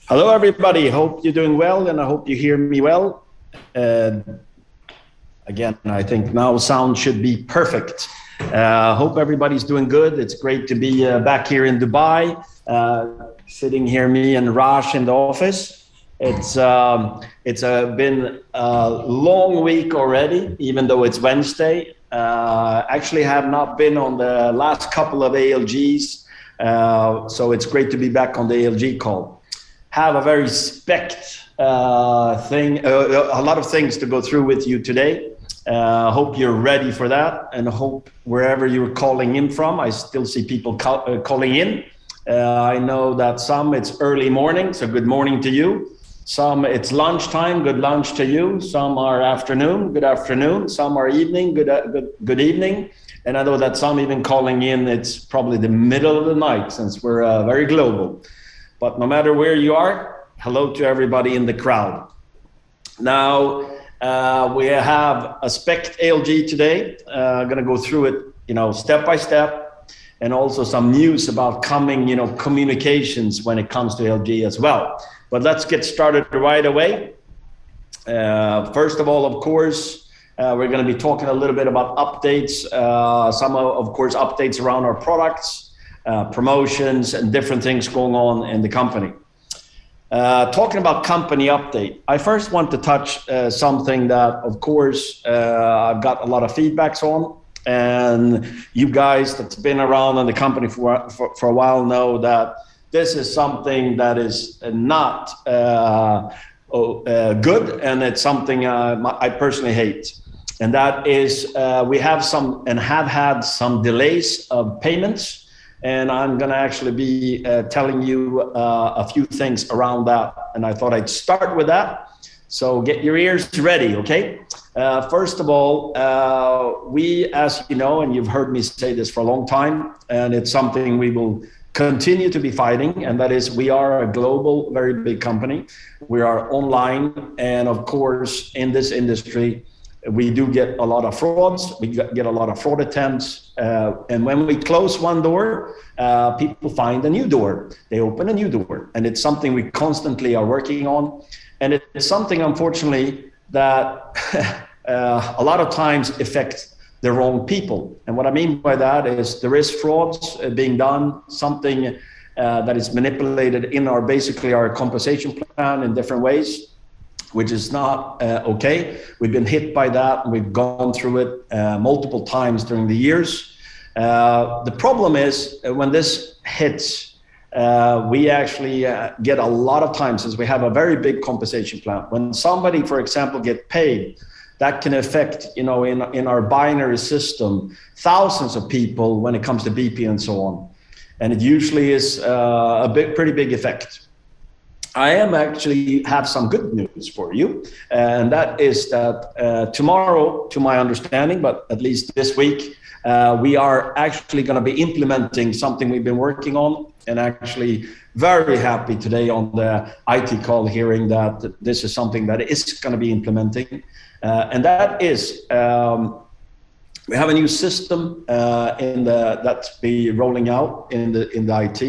Hello, everybody. Hope you're doing well, and I hope you hear me well. Again, I think now sound should be perfect. Hope everybody's doing good. It's great to be back here in Dubai, sitting here, me and Raj in the office. It's been a long week already, even though it's Wednesday. Actually have not been on the last couple of ALGs, so it's great to be back on the ALG call. Have a very a lot of things to go through with you today. Hope you're ready for that, and hope wherever you're calling in from, I still see people calling in. I know that some it's early morning, so good morning to you. Some it's lunchtime, good lunch to you. Some are afternoon, good afternoon. Some are evening, good evening. And I know that some even calling in, it's probably the middle of the night since we're very global. But no matter where you are, hello to everybody in the crowd. Now, we have a SPECT ALG today. Going to go through it, step by step, and also some news about coming, communications when it comes to ALG as well. But let's get started right away. First of all, of course, we're going to be talking a little bit about updates. Some of course, updates around our products. Promotions and different things going on in the company. Talking about company update, I first want to touch something that, of course, I've got a lot of feedbacks on, and you guys that's been around in the company for a while know that this is something that is not good, and it's something I personally hate. And that is we have had some delays of payments. And I'm going to actually be telling you a few things around that. And I thought I'd start with that. So get your ears ready, okay? First of all, we, as you know, and you've heard me say this for a long time, and it's something we will continue to be fighting, and that is we are a global, very big company. We are online, and of course, in this industry, we do get a lot of frauds. We get a lot of fraud attempts. And when we close one door, people find a new door. They open a new door. And it's something we constantly are working on. And it's something, unfortunately, that a lot of times affects the wrong people. And what I mean by that is there is frauds being done, something that is manipulated in basically our compensation plan in different ways, which is not okay. We've been hit by that, and we've gone through it multiple times during the years. The problem is when this hits, we actually get a lot of times, since we have a very big compensation plan. When somebody, for example, get paid, that can affect, in our binary system, thousands of people when it comes to BP and so on. And it usually is pretty big effect. I actually have some good news for you, and that is that tomorrow, to my understanding, but at least this week, we are actually going to be implementing something we've been working on, and actually very happy today on the IT call hearing that this is something that is going to be implementing, and that is we have a new system that's be rolling out in the IT,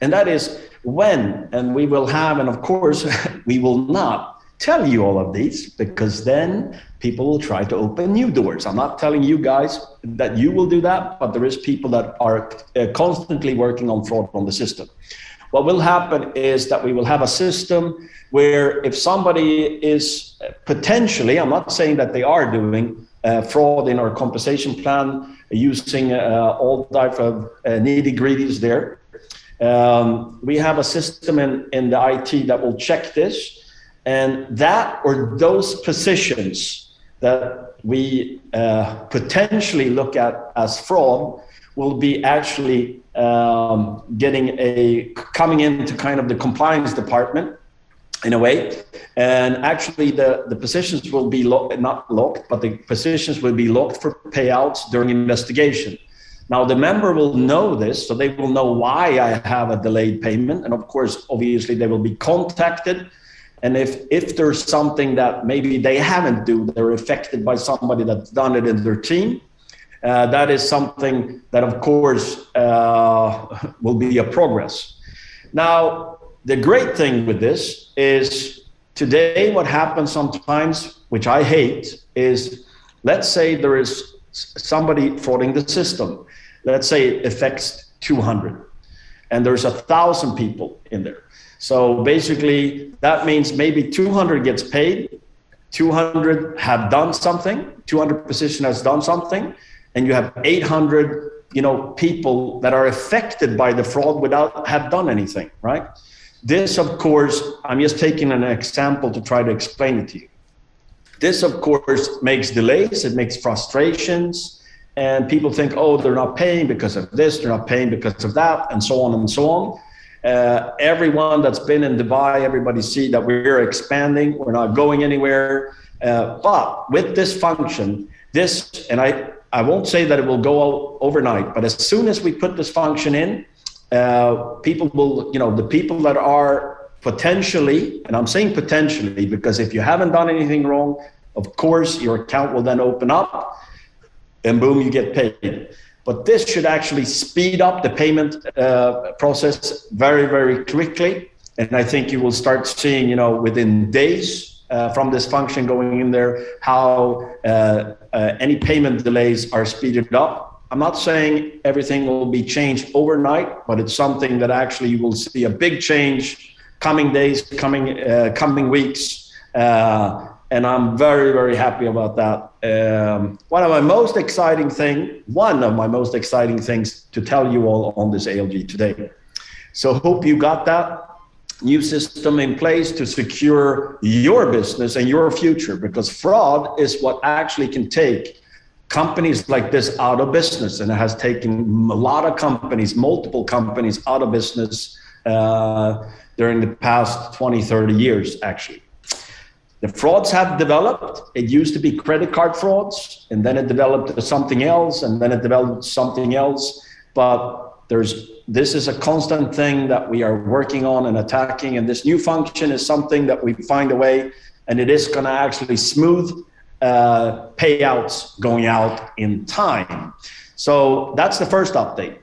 and that is and we will have, and of course, we will not tell you all of these, because then people will try to open new doors. I'm not telling you guys that you will do that, but there is people that are constantly working on fraud on the system. What will happen is that we will have a system where if somebody is potentially, I'm not saying that they are doing fraud in our compensation plan, using all type of nitty-gritties there, we have a system in the IT that will check this, and that or those positions that we potentially look at as fraud will be actually coming into kind of the compliance department in a way, and actually the positions will be not locked, but the positions will be locked for payouts during investigation. Now the member will know this, so they will know why I have a delayed payment. And of course, obviously they will be contacted. And if there's something that maybe they haven't do, they're affected by somebody that's done it in their team, that is something that of course will be a progress. Now, the great thing with this is today what happens sometimes, which I hate, is let's say there is somebody frauding the system. Let's say it affects 200 and there's 1,000 people in there. So basically that means maybe 200 gets paid, 200 have done something, 200 position has done something, and you have 800, people that are affected by the fraud without have done anything, right? This, of course, I'm just taking an example to try to explain it to you. This, of course, makes delays, it makes frustrations, and people think, oh, they're not paying because of this, they're not paying because of that, and so on and so on. Everyone that's been in Dubai, everybody see that we're expanding, we're not going anywhere. But with this function, and I won't say that it will go out overnight, but as soon as we put this function in, people will, the people that are potentially, and I'm saying potentially, because if you haven't done anything wrong, of course, your account will then open up and boom, you get paid. But this should actually speed up the payment process very, very quickly. And I think you will start seeing, within days from this function going in there, how any payment delays are speeded up. I'm not saying everything will be changed overnight, but it's something that actually you will see a big change coming days, coming weeks. And I'm very, very happy about that. One of my most exciting things to tell you all on this ALG today. So hope you got that new system in place to secure your business and your future, because fraud is what actually can take companies like this out of business. And it has taken a lot of companies, multiple companies out of business during the past 20, 30 years, actually. The frauds have developed. It used to be credit card frauds, and then it developed to something else, and then it developed something else. But this is a constant thing that we are working on and attacking. And this new function is something that we find a way, and it is going to actually smooth payouts going out in time. So that's the first update.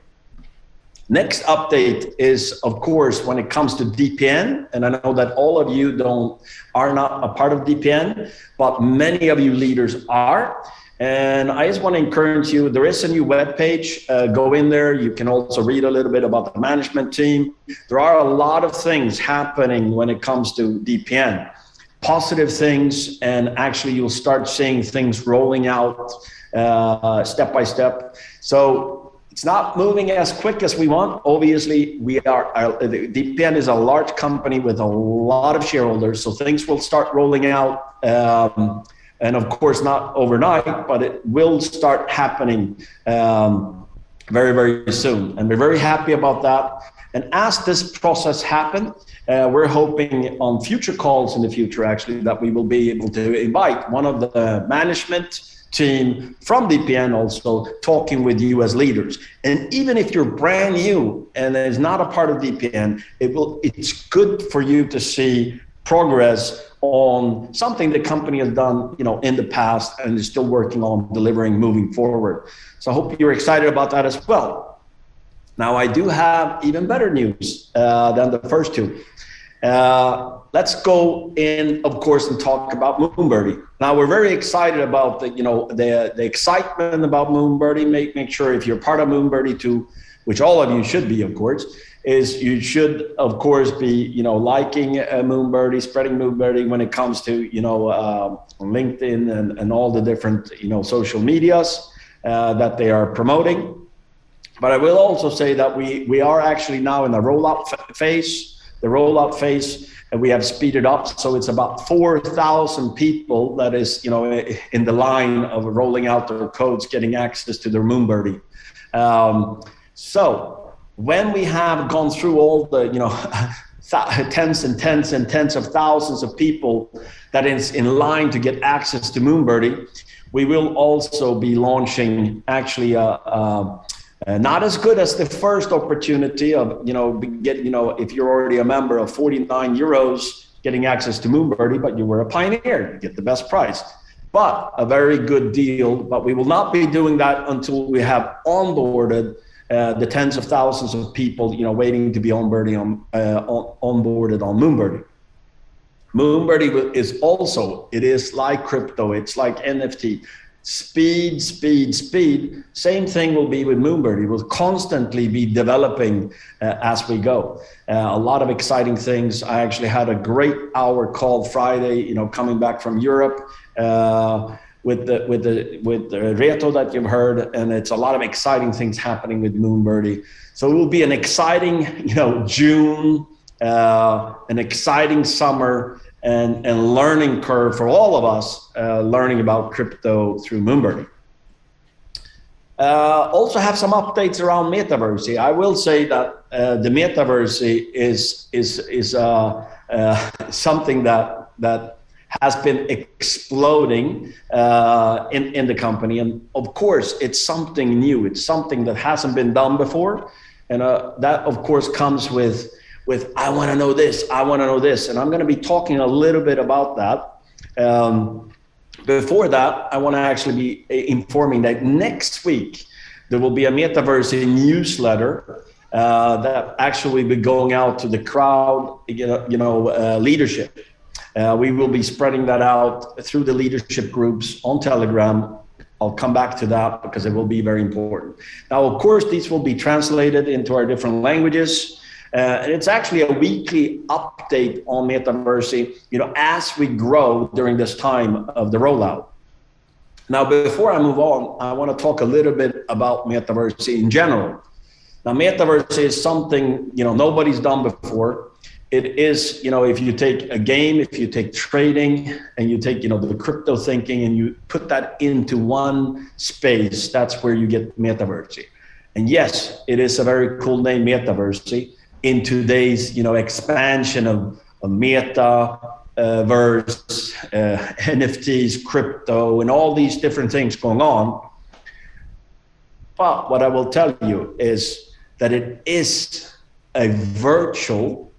Next update is, of course, when it comes to DPN, and I know that all of you are not a part of DPN, but many of you leaders are. And I just want to encourage you, there is a new webpage, go in there. You can also read a little bit about the management team. There are a lot of things happening when it comes to DPN, positive things, and actually you'll start seeing things rolling out step by step. So it's not moving as quick as we want. Obviously, DPN is a large company with a lot of shareholders, so things will start rolling out. And of course, not overnight, but it will start happening very, very soon. And we're very happy about that. And as this process happens, we're hoping on future calls in the future, actually, that we will be able to invite one of the management team from DPN also talking with you as leaders. And even if you're brand new and is not a part of DPN, it's good for you to see progress on something the company has done, in the past and is still working on delivering moving forward. So I hope you're excited about that as well. Now, I do have even better news than the first two. Let's go in, of course, and talk about Moon Birdie. Now, we're very excited about the excitement about Moon Birdie. Make sure if you're part of Moon Birdie too, which all of you should be, of course, is you should, of course, be, liking Moon Birdie, spreading Moon Birdie when it comes to, LinkedIn and all the different, social medias that they are promoting. But I will also say that we are actually now in the rollout phase. The rollout phase, and we have speeded up. So it's about 4,000 people that is, in the line of rolling out their codes, getting access to their Moon Birdie. So when we have gone through all the, tens and tens and tens of thousands of people that is in line to get access to Moon Birdie, we will also be launching actually Not as good as the first opportunity of, if you're already a member of 49 euros, getting access to Moon Birdie, but you were a pioneer, you get the best price. But a very good deal, but we will not be doing that until we have onboarded the tens of thousands of people, waiting to be onboarded on Moon Birdie. Moon Birdie is also, it is like crypto, it's like NFT. Speed, speed, speed. Same thing will be with Moon Birdie. We'll constantly be developing as we go. A lot of exciting things. I actually had a great hour call Friday, coming back from Europe with the Reto that you've heard, and it's a lot of exciting things happening with Moon Birdie. So it will be an exciting, June, an exciting summer, and learning curve for all of us, learning about crypto through Moon Birdie. Also have some updates around Metaverse. I will say that the Metaverse is something that has been exploding in the company, and of course it's something new. It's something that hasn't been done before, and that of course comes with I want to know this, I want to know this, and I'm going to be talking a little bit about that. Before that, I want to actually be informing that next week there will be a Metaverse newsletter that actually will be going out to the crowd, leadership. We will be spreading that out through the leadership groups on Telegram. I'll come back to that because it will be very important. Now, of course, these will be translated into our different languages. And it's actually a weekly update on Metaverse, as we grow during this time of the rollout. Now, before I move on, I want to talk a little bit about Metaverse in general. Now, Metaverse is something, nobody's done before. It is, if you take a game, if you take trading, and you take, the crypto thinking, and you put that into one space, that's where you get Metaverse. And yes, it is a very cool name, Metaverse. In today's, expansion of Metaverse, NFTs, crypto, and all these different things going on. But what I will tell you is that it is a virtual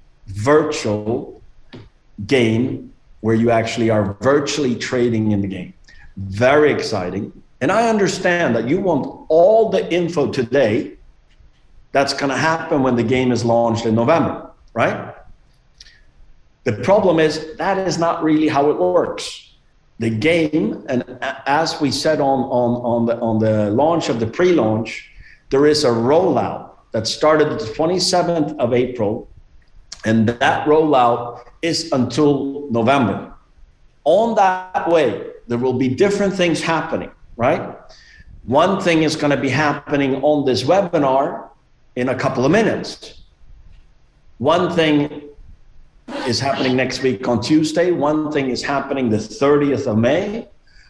game where you actually are virtually trading in the game. Very exciting. And I understand that you want all the info today. That's going to happen when the game is launched in November, right? The problem is that is not really how it works. The game, and as we said on the launch of the pre-launch, there is a rollout that started the 27th of April, and that rollout is until November. On that way, there will be different things happening, right? One thing is going to be happening on this webinar in a couple of minutes. One thing is happening next week on Tuesday. One thing is happening the 30th of May.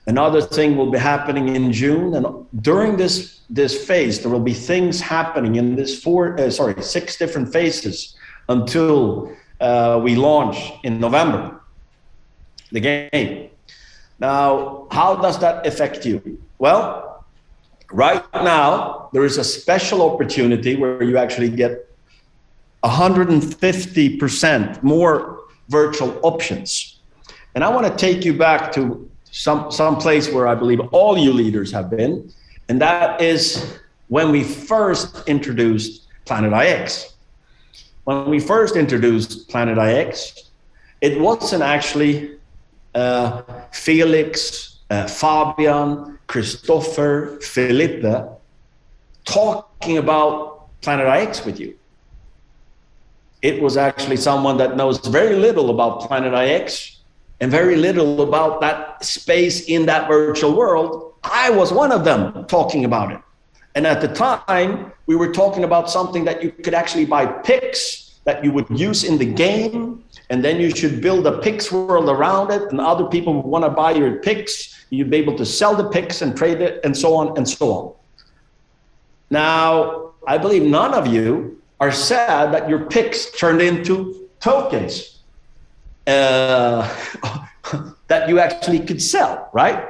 Another thing will be happening in June. And during this phase, there will be things happening in this 6 different phases until we launch in November, the game. Now, how does that affect you? Well, right now, there is a special opportunity where you actually get 150% more virtual options. And I want to take you back to some place where I believe all you leaders have been, and that is when we first introduced Planet IX. When we first introduced Planet IX, it wasn't actually Felix, Fabian, Christopher, Felipe talking about Planet IX with you. It was actually someone that knows very little about Planet IX and very little about that space in that virtual world. I was one of them talking about it. And at the time, we were talking about something that you could actually buy picks that you would use in the game, and then you should build a picks world around it, and other people would want to buy your picks. You'd be able to sell the picks and trade it, and so on and so on. Now, I believe none of you are sad that your picks turned into tokens that you actually could sell, right?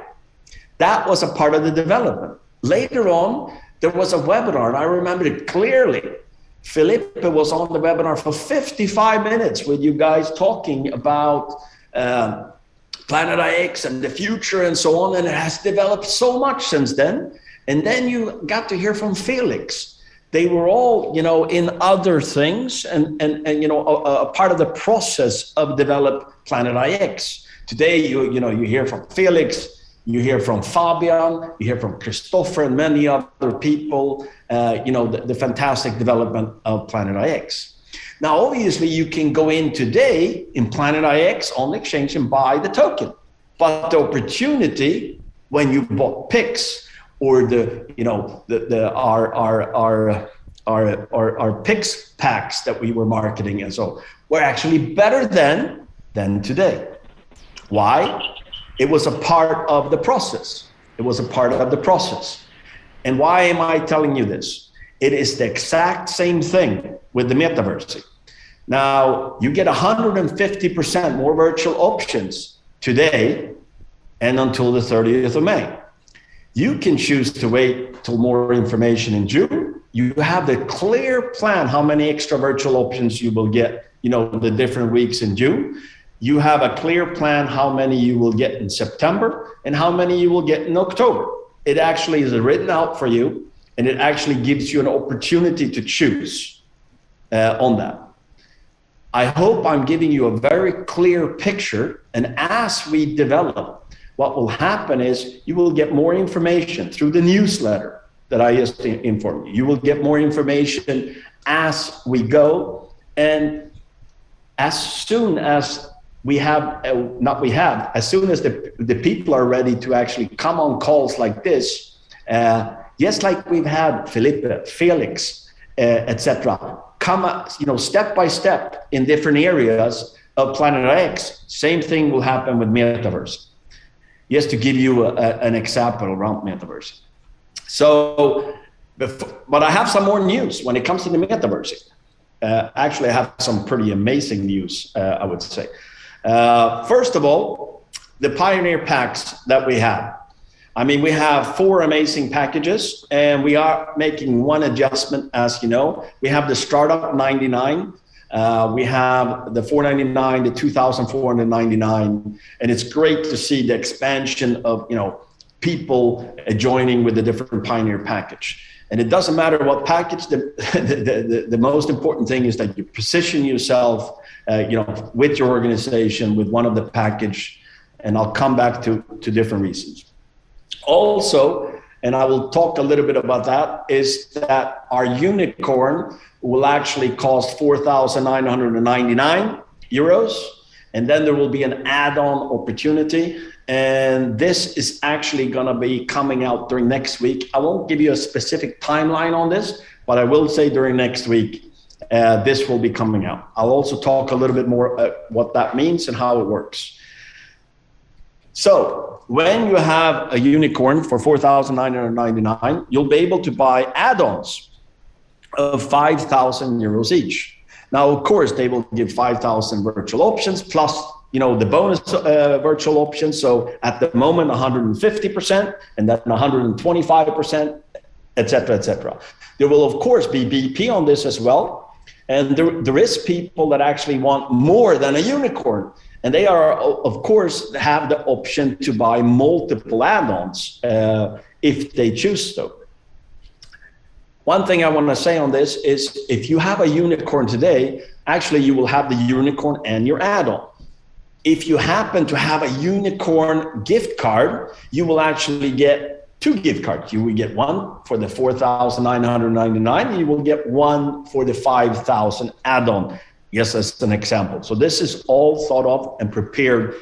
That was a part of the development. Later on, There was a webinar, and I remember it clearly. Felipe was on the webinar for 55 minutes with you guys talking about Planet IX and the future and so on, and it has developed so much since then. And then you got to hear from Felix. They were all, you know, in other things and you know, a part of the process of develop Planet IX. Today, you know, you hear from Felix, you hear from Fabian, you hear from Christopher and many other people, you know, the fantastic development of Planet IX. Now, obviously, you can go in today in Planet IX on the exchange and buy the token. But the opportunity when you bought PIX or the, you know, our PIX packs that we were marketing and so were actually better than today. Why? It was a part of the process. It was a part of the process. And why am I telling you this? It is the exact same thing with the Metaverse. Now, you get 150% more virtual options today and until the 30th of May. You can choose to wait till more information in June. You have the clear plan how many extra virtual options you will get, you know, the different weeks in June. You have a clear plan how many you will get in September and how many you will get in October. It actually is written out for you, and it actually gives you an opportunity to choose on that. I hope I'm giving you a very clear picture, and as we develop, what will happen is you will get more information through the newsletter that I just informed you. You will get more information as we go, and as soon as as soon as the people are ready to actually come on calls like this, just like we've had Felipe, Felix, etc., come, you know, step by step in different areas of Planet X. Same thing will happen with Metaverse. Just to give you an example around Metaverse. So, but I have some more news when it comes to the Metaverse. Actually, I have some pretty amazing news, I would say. First of all, the Pioneer packs that we have. I mean, we have 4 amazing packages, and we are making one adjustment, as you know. We have the Startup 99. We have the 499, the 2,499, and it's great to see the expansion of, you know, people joining with the different Pioneer package. And it doesn't matter what package. The most important thing is that you position yourself, you know, with your organization with one of the package, and I'll come back to different reasons. Also, and I will talk a little bit about that, is that our unicorn will actually cost 4,999 euros. And then there will be an add-on opportunity. And this is actually gonna be coming out during next week. I won't give you a specific timeline on this, but I will say during next week, this will be coming out. I'll also talk a little bit more what that means and how it works. So when you have a unicorn for 4,999, you'll be able to buy add-ons of 5,000 euros each. Now, of course, they will give 5,000 virtual options plus, you know, the bonus virtual options. So at the moment, 150%, and then 125%, et cetera, et cetera. There will, of course, be BP on this as well. And there is people that actually want more than a unicorn. And they are, of course, have the option to buy multiple add-ons if they choose to. One thing I want to say on this is if you have a unicorn today, actually you will have the unicorn and your add-on. If you happen to have a unicorn gift card, you will actually get 2 gift cards. You will get one for the 4,999, you will get one for the 5,000 add-on. Yes, as an example. So this is all thought of and prepared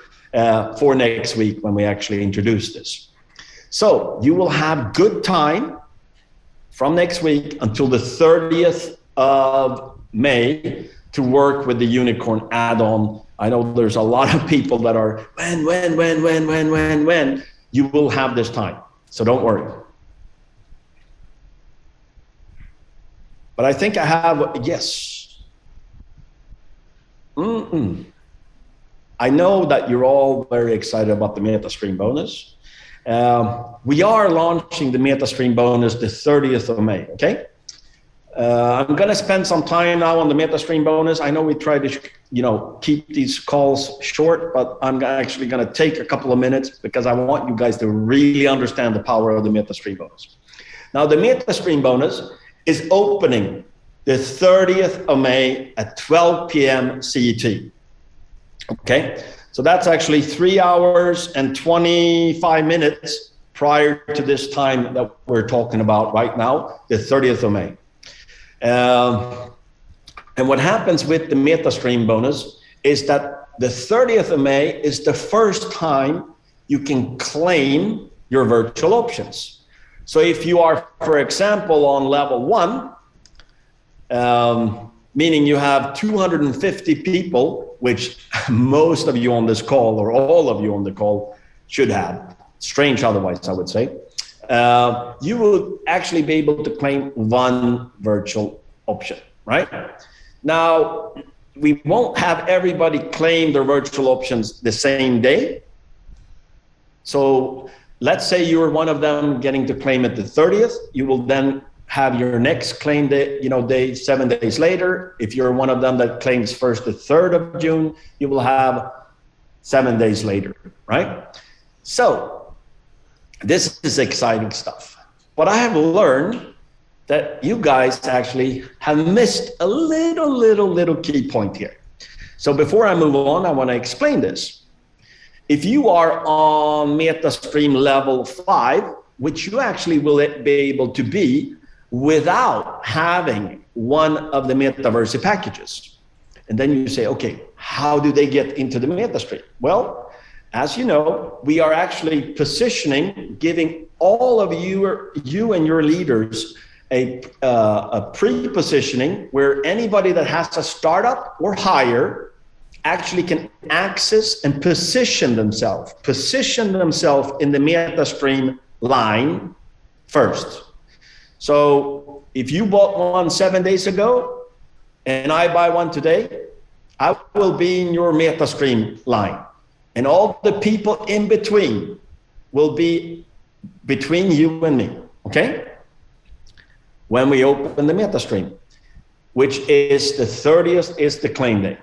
for next week when we actually introduce this. So you will have good time from next week until the 30th of May to work with the unicorn add-on. I know there's a lot of people that are, when? You will have this time, so don't worry. But I think I have, yes. I know that you're all very excited about the MetaStream bonus. we are launching the MetaStream bonus the 30th of May, okay? I'm gonna spend some time now on the MetaStream bonus. I know we try to, keep these calls short, but I'm actually gonna take a couple of minutes because I want you guys to really understand the power of the MetaStream bonus. Now, the MetaStream bonus is opening the 30th of May at 12 p.m. CET, okay? So that's actually 3 hours and 25 minutes prior to this time that we're talking about right now, the 30th of May. And what happens with the MetaStream bonus is that the 30th of May is the first time you can claim your virtual options. So if you are, for example, on level 1, meaning you have 250 people, which most of you on this call or all of you on the call should have, strange otherwise, I would say, you will actually be able to claim one virtual option, right? Now, we won't have everybody claim their virtual options the same day. So let's say you're one of them getting to claim it the 30th, you will then have your next claim day, day 7 days later. If you're one of them that claims first the 3rd of June, you will have 7 days later, right? So this is exciting stuff. But I have learned that you guys actually have missed a little key point here. So before I move on, I want to explain this. If you are on MetaStream level 5, which you actually will be able to be without having one of the Metaverse packages. And then you say, okay, how do they get into the MetaStream? Well, as you know, we are actually positioning, giving all of you and your leaders a pre-positioning where anybody that has a startup or higher actually can access and position themselves in the MetaStream line first. So if you bought one 7 days ago and I buy one today, I will be in your MetaStream line. And all the people in between will be between you and me, okay? When we open the MetaStream, which is the 30th is the claim day.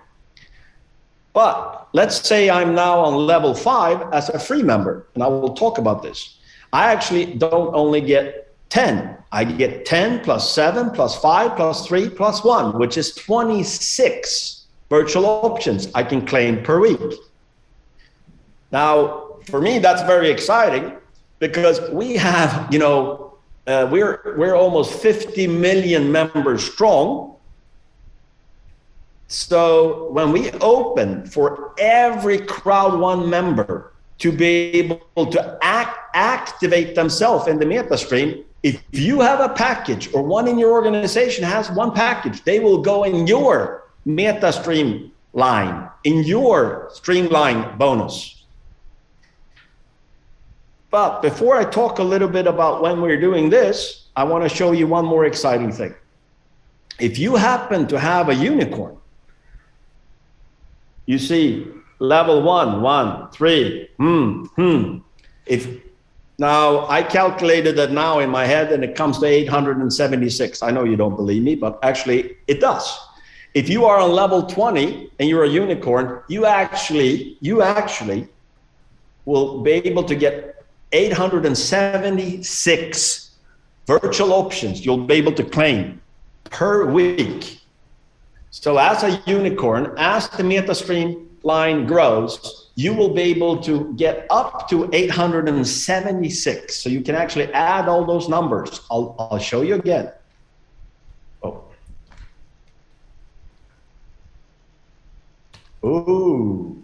But let's say I'm now on level 5 as a free member, and I will talk about this. I actually don't only get 10, I get 10 plus 7 plus 5 plus 3 plus 1, which is 26 virtual options I can claim per week. Now, for me, that's very exciting because we have, we're almost 50 million members strong. So when we open for every Crowd One member to be able to activate themselves in the MetaStream, if you have a package or one in your organization has one package, they will go in your MetaStream line, in your Streamline bonus. But before I talk a little bit about when we're doing this, I want to show you one more exciting thing. If you happen to have a unicorn, you see level 1, 3, If now I calculated that now in my head and it comes to 876. I know you don't believe me, but actually it does. If you are on level 20 and you're a unicorn, you actually will be able to get 876 virtual options you'll be able to claim per week. So as a unicorn, as the MetaStream line grows, you will be able to get up to 876. So you can actually add all those numbers. I'll show you again. Oh. Ooh,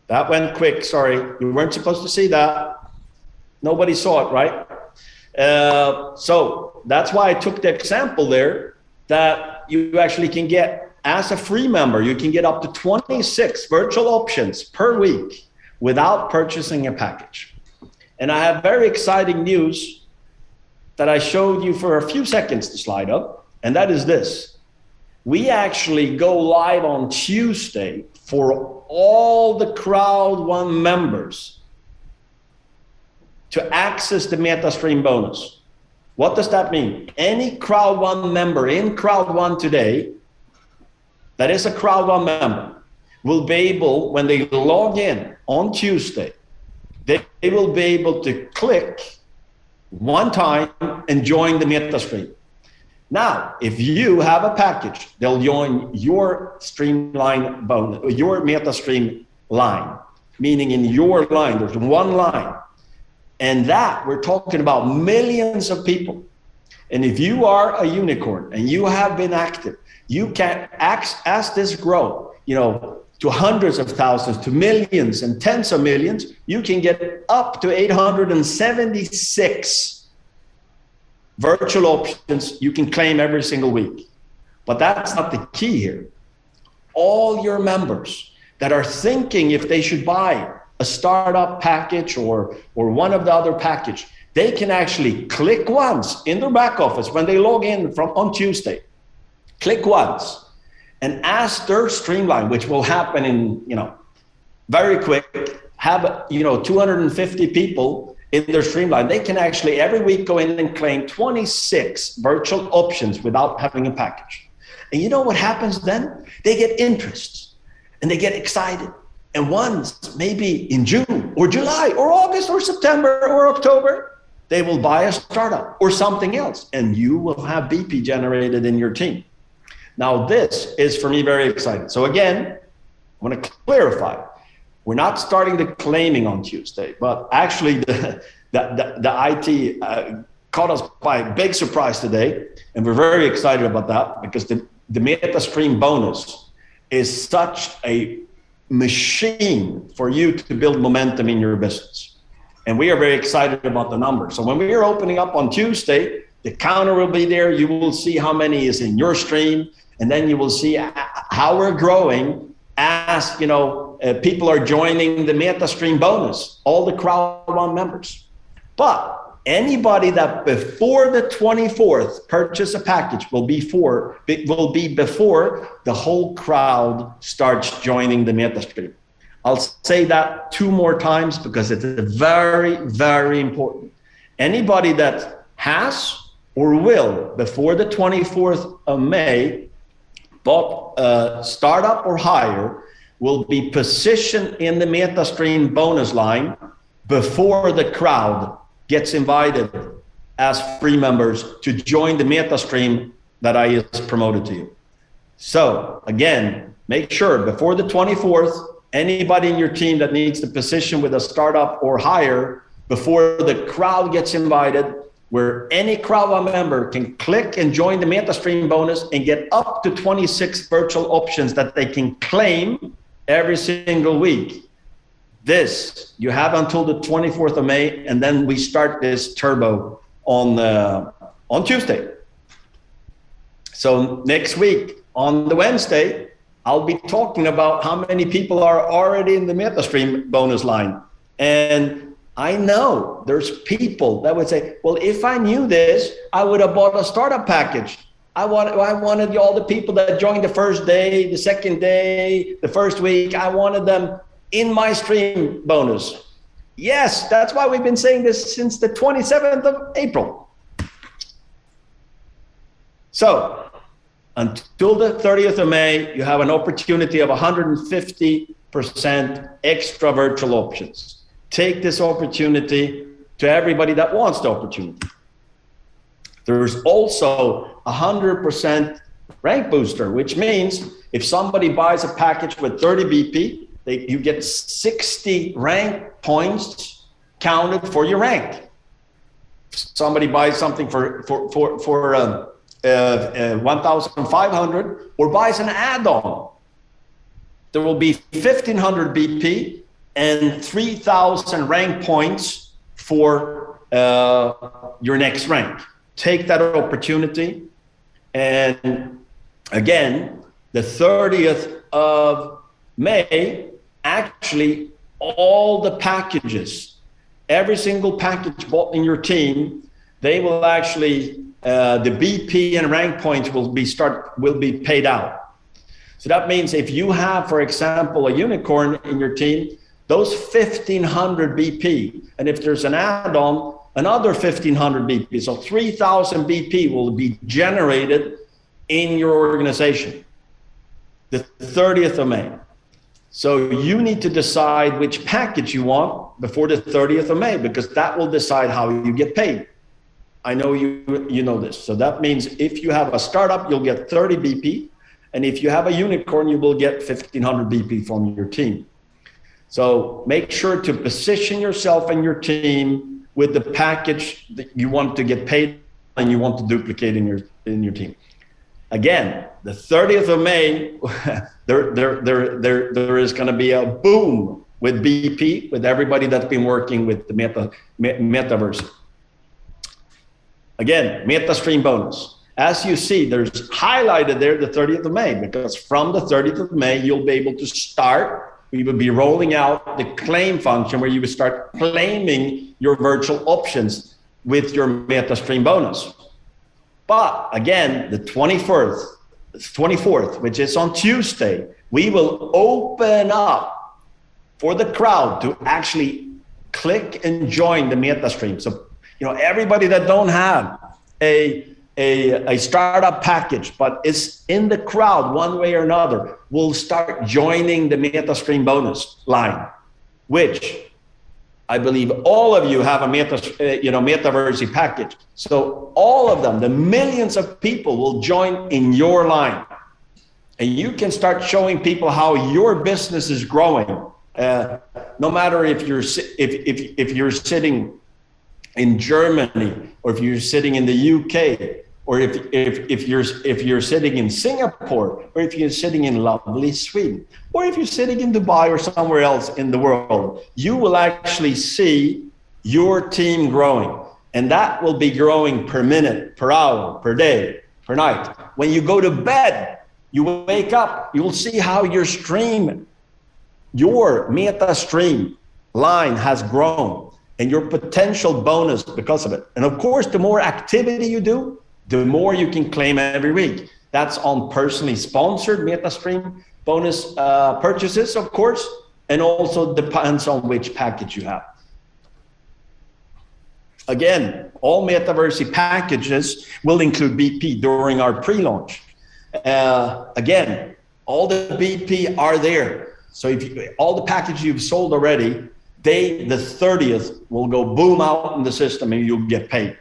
that went quick. Sorry, you weren't supposed to see that. Nobody saw it, right? So that's why I took the example there that you actually can get, as a free member, you can get up to 26 virtual options per week without purchasing a package. And I have very exciting news that I showed you for a few seconds to slide up, and that is this. We actually go live on Tuesday for all the Crowd One members to access the MetaStream bonus. What does that mean? Any Crowd One member in Crowd One today, that is a Crowd One member, will be able, when they log in on Tuesday, they will be able to click one time and join the MetaStream. Now, if you have a package, they'll join your streamline bonus, your MetaStream line, meaning in your line, there's one line. And that, we're talking about millions of people. And if you are a unicorn and you have been active, you can, as this grow, to hundreds of thousands, to millions and tens of millions, you can get up to 876 virtual options you can claim every single week. But that's not the key here. All your members that are thinking if they should buy a startup package or one of the other package, they can actually click once in their back office when they log in on Tuesday. Click once and ask their streamline, which will happen in very quick. Have 250 people in their streamline. They can actually every week go in and claim 26 virtual options without having a package. And you know what happens then? They get interest and they get excited. And once, maybe in June or July or August or September or October, they will buy a startup or something else, and you will have BP generated in your team. Now, this is for me very exciting. So again, I want to clarify, we're not starting the claiming on Tuesday, but actually the IT caught us by a big surprise today, and we're very excited about that because the MetaStream bonus is such a machine for you to build momentum in your business. And we are very excited about the numbers. So when we are opening up on Tuesday, the counter will be there. You will see how many is in your stream. And then you will see how we're growing as people are joining the MetaStream bonus, all the Crowd One members. But anybody that before the 24th purchase a package will be before the whole crowd starts joining the MetaStream. I'll say that 2 more times because it's very, very important. Anybody that has or will before the 24th of May bought a startup or higher will be positioned in the MetaStream bonus line before the crowd gets invited as free members to join the MetaStream that I just promoted to you. So again, make sure before the 24th, anybody in your team that needs to position with a startup or higher before the crowd gets invited, where any Crowd One member can click and join the MetaStream bonus and get up to 26 virtual options that they can claim every single week. This, you have until the 24th of May, and then we start this turbo on Tuesday. So next week, on the Wednesday, I'll be talking about how many people are already in the MetaStream bonus line. And I know there's people that would say, well, if I knew this, I would have bought a startup package. I wanted all the people that joined the first day, the second day, the first week, I wanted them in my stream bonus. Yes, that's why we've been saying this since the 27th of April. So until the 30th of May, you have an opportunity of 150% extra virtual options. Take this opportunity to everybody that wants the opportunity. There's also 100% rank booster, which means if somebody buys a package with 30 BP, you get 60 rank points counted for your rank. If somebody buys something for 1,500 or buys an add-on, there will be 1,500 BP and 3,000 rank points for your next rank. Take that opportunity. And again, the 30th of May, actually all the packages, every single package bought in your team, they will actually, the BP and rank points will be paid out. So that means if you have, for example, a unicorn in your team, those 1,500 BP, and if there's an add-on, another 1,500 BP. So 3,000 BP will be generated in your organization, the 30th of May. So you need to decide which package you want before the 30th of May, because that will decide how you get paid. I know you know this. So that means if you have a startup, you'll get 30 BP. And if you have a unicorn, you will get 1,500 BP from your team. So make sure to position yourself and your team with the package that you want to get paid and you want to duplicate in your team. Again, the 30th of May, there is going to be a boom with BP, with everybody that's been working with the Metaverse. Again, MetaStream bonus. As you see, there's highlighted there the 30th of May, because from the 30th of May, you'll be able to start. We will be rolling out the claim function where you will start claiming your virtual options with your MetaStream bonus. But again, the 24th, which is on Tuesday, we will open up for the crowd to actually click and join the MetaStream. So, everybody that don't have a startup package, but is in the crowd one way or another, will start joining the MetaStream bonus line, which I believe all of you have a Metaverse package. So all of them, the millions of people, will join in your line, and you can start showing people how your business is growing. No matter if you're sitting in Germany, or if you're sitting in the UK, or if you're sitting in Singapore, or if you're sitting in lovely Sweden, or if you're sitting in Dubai or somewhere else in the world, you will actually see your team growing. And that will be growing per minute, per hour, per day, per night. When you go to bed, you wake up, you will see how your MetaStream line has grown, and your potential bonus because of it. And of course, the more activity you do, the more you can claim every week. That's on personally sponsored MetaStream bonus purchases, of course, and also depends on which package you have. Again, all Metaverse packages will include BP during our pre-launch. Again, all the BP are there. So if all the packages you've sold already, the 30th will go boom out in the system and you'll get paid.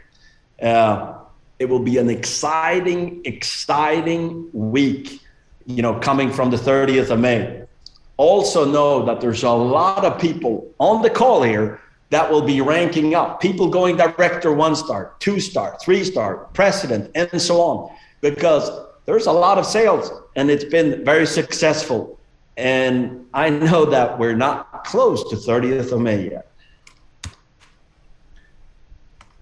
It will be an exciting week, coming from the 30th of May. Also know that there's a lot of people on the call here that will be ranking up, people going director 1-star, 2-star, 3-star, president, and so on, because there's a lot of sales and it's been very successful. And I know that we're not close to 30th of May yet.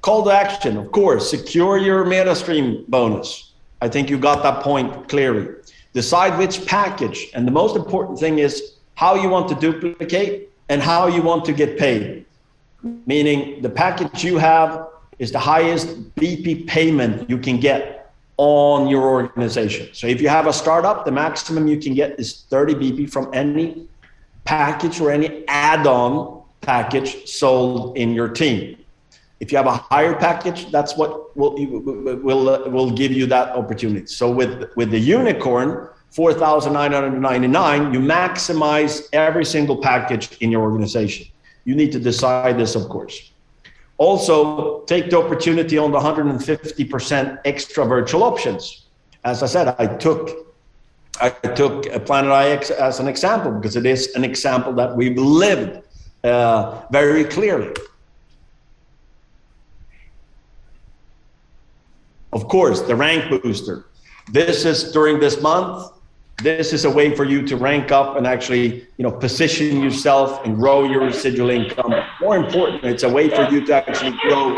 Call to action, of course, secure your MetaStream bonus. I think you got that point clearly. Decide which package. And the most important thing is how you want to duplicate and how you want to get paid. Meaning the package you have is the highest BP payment you can get on your organization. So if you have a startup, the maximum you can get is 30 BP from any package or any add-on package sold in your team. If you have a higher package, that's what will give you that opportunity. So with the unicorn, 4,999, you maximize every single package in your organization. You need to decide this, of course. Also, take the opportunity on the 150% extra virtual options. As I said, I took Planet IX as an example because it is an example that we've lived very clearly. Of course, the rank booster. This is during this month. This is a way for you to rank up and actually, position yourself and grow your residual income. More important, it's a way for you to actually grow.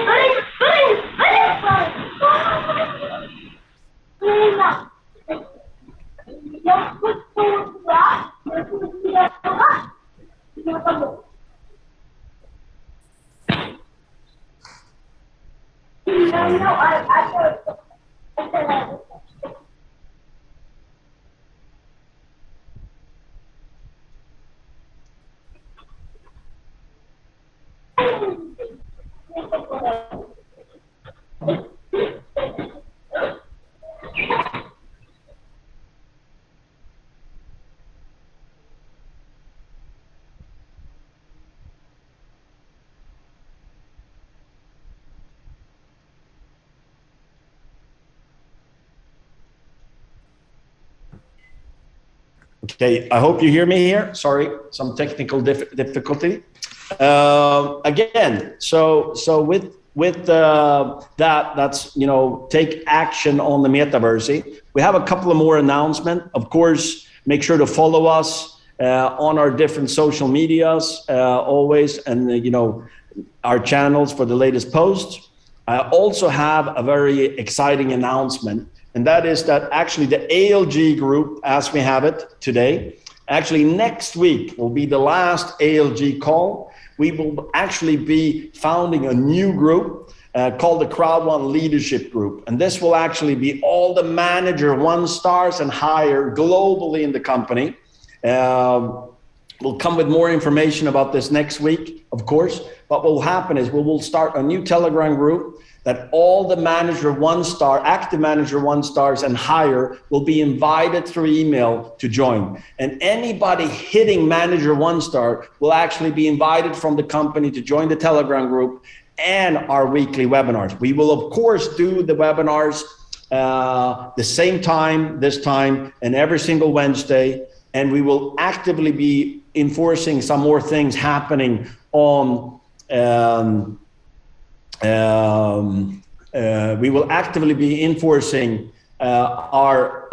Okay, I hope you hear me here. Sorry, some technical difficulty. Again, so with that's, you know, take action on the metaverse. We have a couple of more announcements. Of course, make sure to follow us on our different social medias always, and you know, our channels for the latest posts. I also have a very exciting announcement, and that is that actually the ALG group, as we have it today, actually next week will be the last ALG call. We will actually be founding a new group called the Crowd One Leadership Group. And this will actually be all the manager 1-stars and higher globally in the company. We'll come with more information about this next week, of course. But what will happen is we will start a new Telegram group that all the manager 1-star, active manager 1-stars and higher will be invited through email to join. And anybody hitting manager 1-star will actually be invited from the company to join the Telegram group and our weekly webinars. We will, of course, do the webinars the same time, this time, and every single Wednesday. And we will actively be enforcing some more things happening on we will actively be enforcing our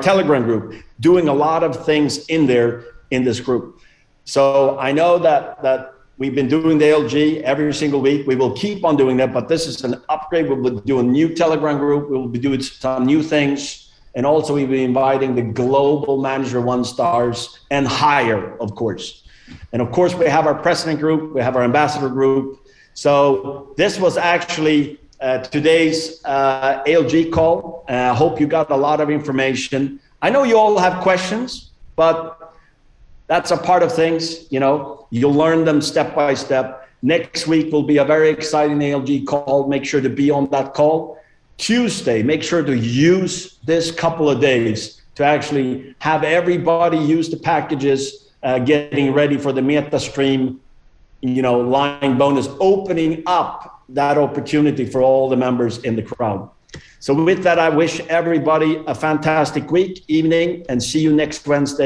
Telegram group, doing a lot of things in there in this group. So I know that we've been doing the LG every single week. We will keep on doing that, but this is an upgrade. We will do a new Telegram group. We will be doing some new things. And also we'll be inviting the global manager 1-stars and higher, of course. And of course, we have our president group, we have our ambassador group. So this was actually today's ALG call. I hope you got a lot of information. I know you all have questions, but that's a part of things, you know, you'll learn them step by step. Next week will be a very exciting ALG call. Make sure to be on that call. Tuesday, make sure to use this couple of days to actually have everybody use the packages, getting ready for the meta stream, you know, line bonus, opening up that opportunity for all the members in the crowd. So with that, I wish everybody a fantastic week, evening, and see you next Wednesday.